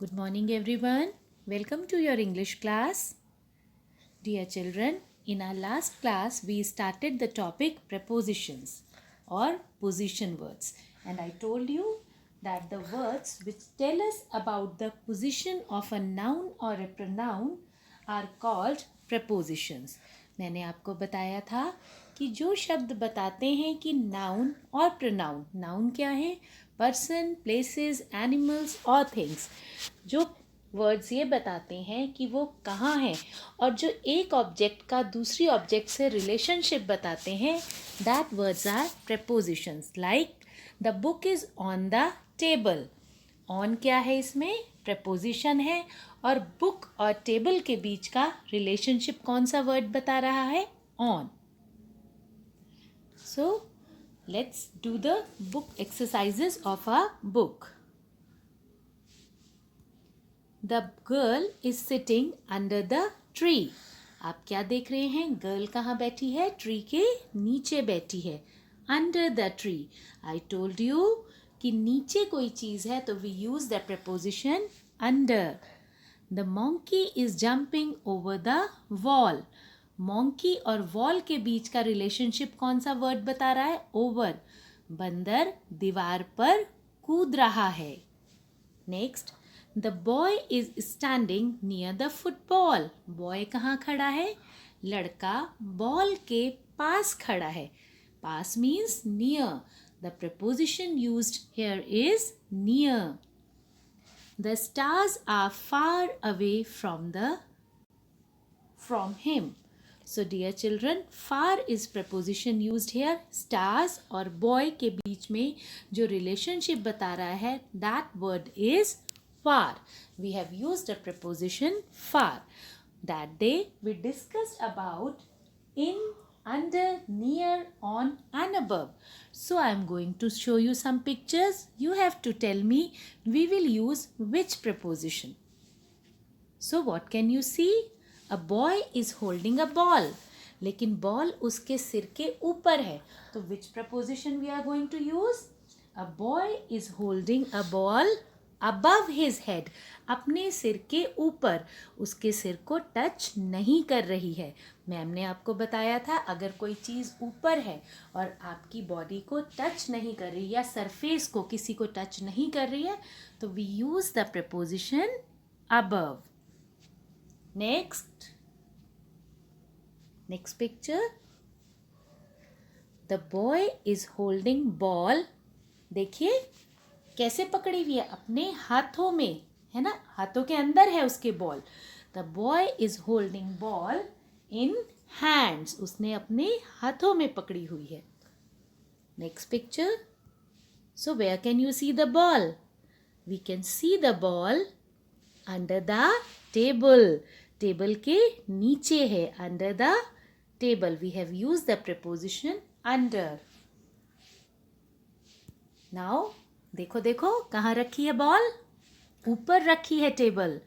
Good morning, everyone. Welcome to your English class. Dear children, in our last class, we started the topic prepositions or position words. And I told you that the words which tell us about the position of a noun or a pronoun are called prepositions. मैंने आपको बताया था कि जो शब्द बताते हैं कि नाउन और प्रोनाउन, नाउन क्या है? पर्सन, प्लेसेस, एनिमल्स और थिंग्स, जो वर्ड्स ये बताते हैं कि वो कहाँ हैं और जो एक ऑब्जेक्ट का दूसरी ऑब्जेक्ट से रिलेशनशिप बताते हैं, that words are prepositions. Like the book is on the table. On क्या है? इसमें preposition है और बुक और टेबल के बीच का रिलेशनशिप कौन सा वर्ड बता रहा है? On. So let's do the book exercises of a book. The girl is sitting under the tree. आप क्या देख रहे हैं? गर्ल कहाँ बैठी है? ट्री के नीचे बैठी है. Under the tree. I told you कि नीचे कोई चीज़ है तो we use the preposition under. The monkey is jumping over the wall. Monkey और वॉल के बीच का रिलेशनशिप कौन सा वर्ड बता रहा है? ओवर. बंदर दीवार पर कूद रहा है. Next, the boy is standing near the football. Boy कहाँ खड़ा है? लड़का बॉल के पास खड़ा है. पास means near. The preposition used here is near. The stars are far away from him. So dear children, far is preposition used here. Stars और boy के बीच में जो relationship बता रहा है, that word is far. We have used a preposition far. That day we discussed about in, under, near, on and above. So I am going to show you some pictures. You have to tell me we will use which preposition. So what can you see? A boy is holding a ball. लेकिन ball उसके सिर के ऊपर है. तो which preposition we are going to use? A boy is holding a ball above his head. अपने सिर के ऊपर. उसके सिर को टच नहीं कर रही है. मैम ने आपको बताया था अगर कोई चीज़ ऊपर है और आपकी बॉडी को टच नहीं कर रही या सरफेस को किसी को टच नहीं कर रही है तो we use the preposition above. Next picture. The boy is holding ball. देखिए कैसे पकड़ी हुई है? अपने हाथों में है ना, हाथों के अंदर है उसके ball. The boy is holding ball in hands. उसने अपने हाथों में पकड़ी हुई है. Next picture. So where can you see the ball? We can see the ball under the table. Table के नीचे है. Under the table. We have use the preposition under. Now देखो देखो कहाँ रखी है बॉल? ऊपर रखी है table.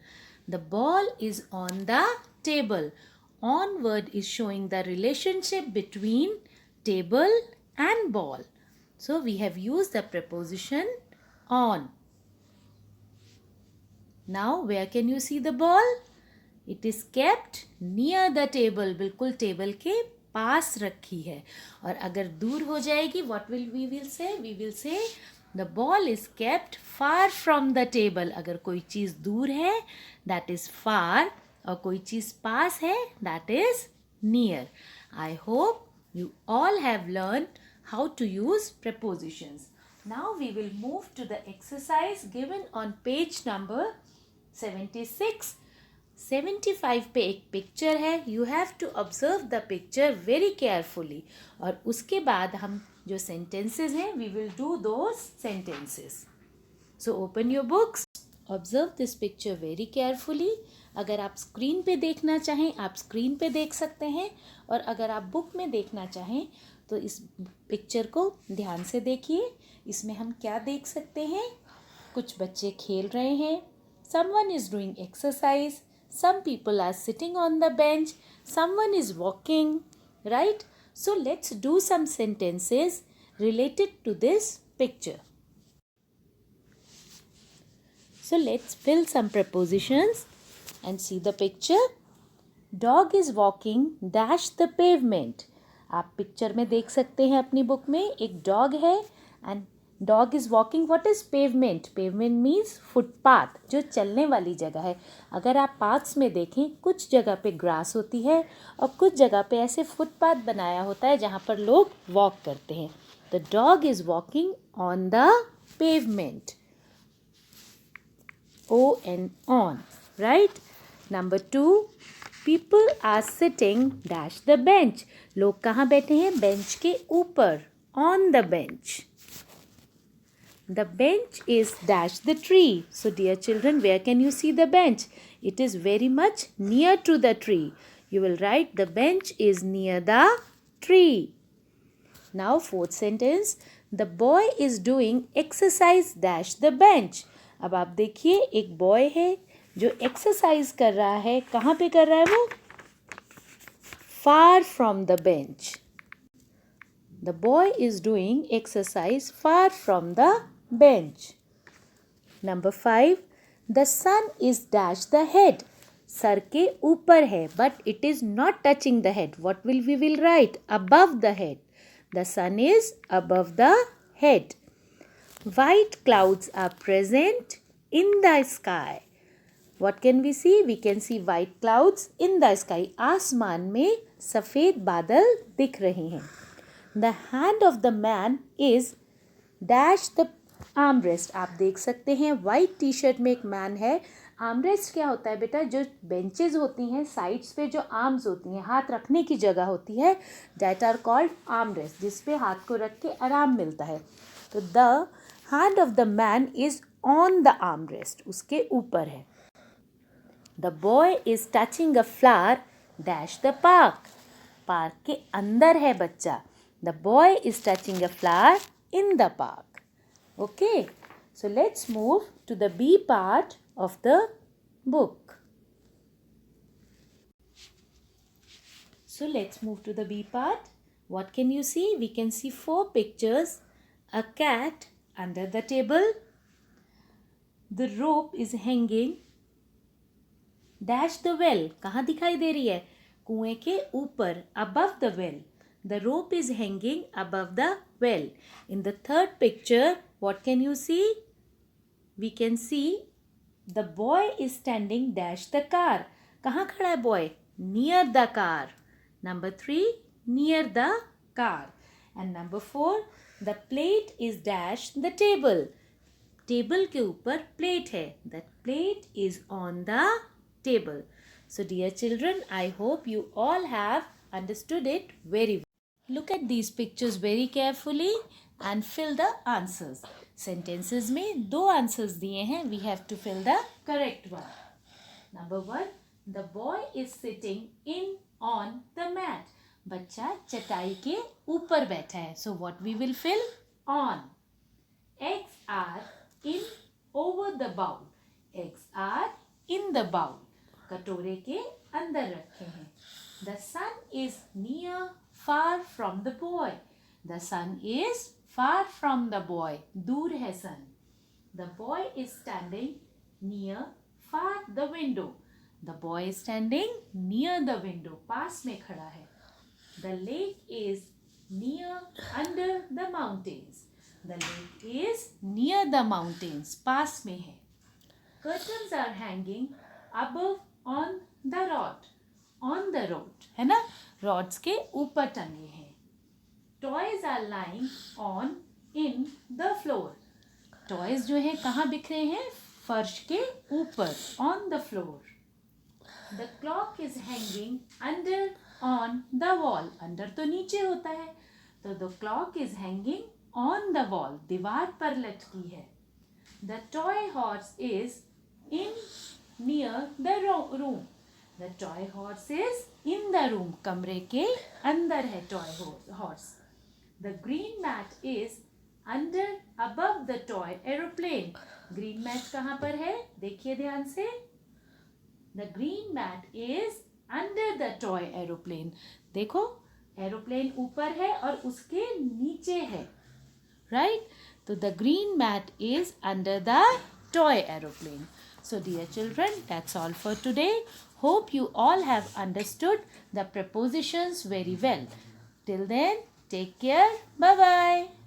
The ball is on the table. On word is showing the relationship between table and ball. So we have use the preposition on. Now where can you see the ball? It is kept near the table. बिल्कुल table के पास रखी है. और अगर दूर हो जाएगी what will we will say? We will say the ball is kept far from the table. अगर कोई चीज़ दूर है that is far और कोई चीज़ पास है that is near. I hope you all have learned how to use prepositions. Now we will move to the exercise given on page number 76. 75 पे एक picture है. You have to observe the picture very carefully. और उसके बाद हम जो sentences हैं we will do those sentences. So open your books. Observe this picture very carefully. अगर आप स्क्रीन पे देखना चाहें आप स्क्रीन पे देख सकते हैं और अगर आप बुक में देखना चाहें तो इस पिक्चर को ध्यान से देखिए. इसमें हम क्या देख सकते हैं? कुछ बच्चे खेल रहे हैं. Someone is doing exercise. Some people are sitting on the bench. Someone is walking. Right? So let's do some sentences related to this picture. So let's fill some prepositions and see the picture. Dog is walking dash the pavement. आप picture में देख सकते हैं अपनी book में एक dog है and dog is walking. What is pavement? Pavement means footpath, जो चलने वाली जगह है. अगर आप पार्क्स में देखें कुछ जगह पे ग्रास होती है और कुछ जगह पे ऐसे फुटपाथ बनाया होता है जहाँ पर लोग वॉक करते हैं. The dog is walking on the pavement. O-N, on, right? Number 2, people are sitting dash the bench. लोग कहाँ बैठे हैं? बेंच के ऊपर. On the bench. The bench is dash the tree. So dear children, where can you see the bench? It is very much near to the tree. You will write the bench is near the tree. Now fourth sentence, the boy is doing exercise dash the bench. अब आप देखिए एक boy है जो exercise कर रहा है. कहाँ पे कर रहा है वो? Far from the bench. The boy is doing exercise far from the bench. Number 5, the sun is dash the head. Sir के ऊपर है but it is not touching the head. What we will write? Above the head. The sun is above the head. White clouds are present in the sky. What can we see? We can see white clouds in the sky. आसमान में सफ़ेद बादल दिख रहे हैं. The hand of the man is dash the armrest. आप देख सकते हैं वाइट टी शर्ट में एक मैन है. आर्मरेस्ट क्या होता है बेटा? जो बेंचेज होती हैं साइड्स पे, जो आर्म्स होती हैं, हाथ रखने की जगह होती है, दैट आर कॉल्ड आर्मरेस्ट, जिस पे हाथ को रख के आराम मिलता है. तो the hand of the man is on the armrest, उसके ऊपर है. The boy is touching a flower dash the park. Park के अंदर है बच्चा. The boy is touching a flower in the park. Okay, so let's move to the B part of the book. So let's move to the B part. What can you see? We can see 4 pictures. A cat under the table. The rope is hanging. Dash the well. कहाँ दिखाई दे रही है? कुएं के ऊपर. Above the well. The rope is hanging above the well. In the third picture, what can you see? We can see the boy is standing dash the car. कहाँ खड़ा है boy? Near the car. Number 3, near the car. And number 4, the plate is dash the table. Table के ऊपर plate है. That plate is on the table. So dear children, I hope you all have understood it very well. Look at these pictures very carefully and fill the answers. Sentences में 2 answers दिए हैं. We have to fill the correct one. Number 1, the boy is sitting in on the mat. बच्चा चटाई के ऊपर बैठा है. So what we will fill? On. Eggs are in over the bowl. Eggs are in the bowl. कटोरे के अंदर रखे हैं. The sun is near, far from the boy. The sun is far from the boy. दूर है sun. The boy is standing near, far the window. The boy is standing near the window. पास में खड़ा है. The lake is near, under the mountains. The lake is near the mountains. पास में है. Curtains are hanging above on the rod. On the rod, है ना? Rods के ऊपर टंगे हैं. Toys are lying on in the floor. Toys जो है कहाँ बिखरे हैं? फर्श के ऊपर. On the floor. The clock is hanging under on the wall. अंदर तो नीचे होता है. तो the clock is hanging on the wall. दीवार पर लटकी है. The toy horse is in near the room. The toy horse is in the room. कमरे के अंदर है toy horse. The green mat is under above the toy aeroplane. Green mat कहाँ पर है? देखिए ध्यान से. The green mat is under the toy aeroplane. देखो एरोप्लेन ऊपर है और उसके नीचे है. Right? तो the green mat is under the toy aeroplane. So dear children, that's all for today. Hope you all have understood the prepositions very well. Till then, take care. Bye bye.